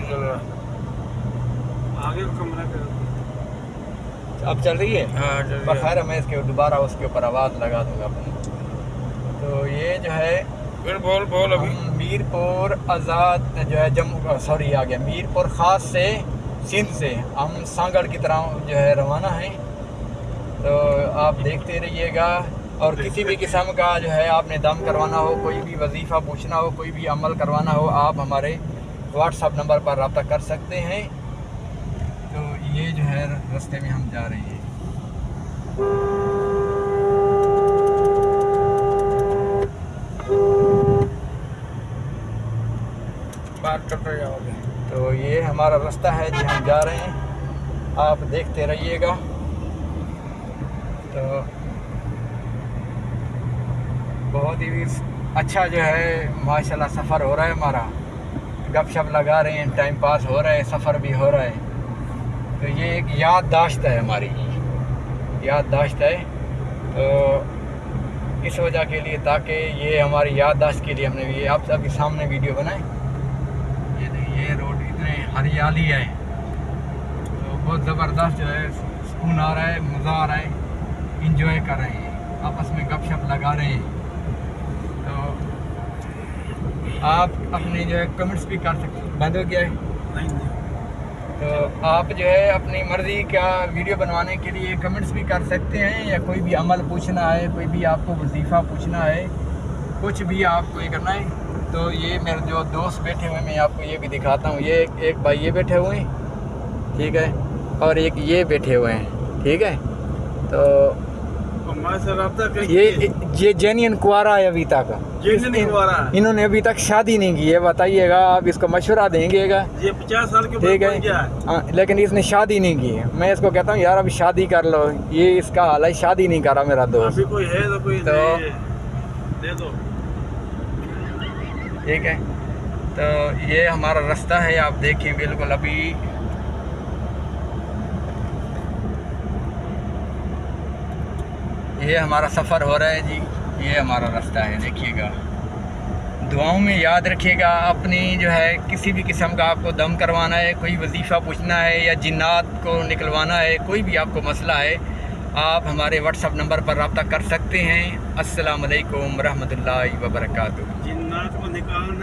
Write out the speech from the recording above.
चल रहा आगे कमरा कर अब चल रही है। हाँ चल पर रहा खैर मैं इसके दोबारा उसके ऊपर आवाज़ लगा दूंगा अपनी। तो ये जो है फिर बोल बोल अभी हम मीरपुर आज़ाद जो है जम्मू सॉरी आ गया मीरपुर ख़ास से सिंध से हम सांगड़ की तरह जो है रवाना हैं। तो आप देखते रहिएगा और किसी भी किस्म का जो है आपने दम करवाना हो, कोई भी वजीफ़ा पूछना हो, कोई भी अमल करवाना हो, आप हमारे व्हाट्सअप नंबर पर रब्ता कर सकते हैं। तो ये जो है रास्ते में हम जा रहे हैं। बात करते जाओगे। तो ये हमारा रास्ता है जी, हम जा रहे हैं, आप देखते रहिएगा। तो बहुत ही अच्छा जो है माशाल्लाह सफ़र हो रहा है हमारा, गपशप लगा रहे हैं, टाइम पास हो रहा है, सफ़र भी हो रहा है। तो ये एक याददाश्त है हमारी, याददाश्त है। तो इस वजह के लिए ताकि ये हमारी याददाश्त के लिए हमने ये आप सबके सामने वीडियो बनाए। ये रोड इतने हरियाली है तो बहुत ज़बरदस्त जो है सुकून आ रहा है, मज़ा आ रहा है, इंजॉय कर रहे हैं, आपस में गपशप लगा रहे हैं। तो आप अपने जो है कमेंट्स भी कर सकते हैं। बंद हो गया है। तो आप जो है अपनी मर्ज़ी का वीडियो बनवाने के लिए कमेंट्स भी कर सकते हैं, या कोई भी अमल पूछना है, कोई भी आपको वजीफ़ा पूछना है, कुछ भी आपको ये करना है। तो ये मेरे जो दोस्त बैठे हुए हैं, मैं आपको ये भी दिखाता हूँ। ये एक भाई ये बैठे हुए हैं, ठीक है, और एक ये बैठे हुए हैं, ठीक है। तो ये जेन्युइन कुआरा है अभी तक, इन्होंने अभी तक शादी नहीं की है। बताइएगा, आप इसको मशवरा देंगेगा, ये 50 साल के ठीक है। हाँ, लेकिन इसने शादी नहीं की है। मैं इसको कहता हूँ यार अभी शादी कर लो, ये इसका हाल है, शादी नहीं करा मेरा दोस्त। अभी कोई है तो कोई तो दे दो, ठीक है। तो ये हमारा रास्ता है, आप देखिए बिल्कुल अभी ये हमारा सफ़र हो रहा है जी, ये हमारा रास्ता है, देखिएगा। दुआओं में याद रखिएगा अपनी जो है किसी भी किस्म का आपको दम करवाना है, कोई वजीफ़ा पूछना है, या जिन्नात को निकलवाना है, कोई भी आपको मसला है, आप हमारे व्हाट्सअप नंबर पर रब्ता कर सकते हैं। अस्सलाम वालेकुम रहमतुल्लाहि व बरकातुहू। जिन्नात को निकालना।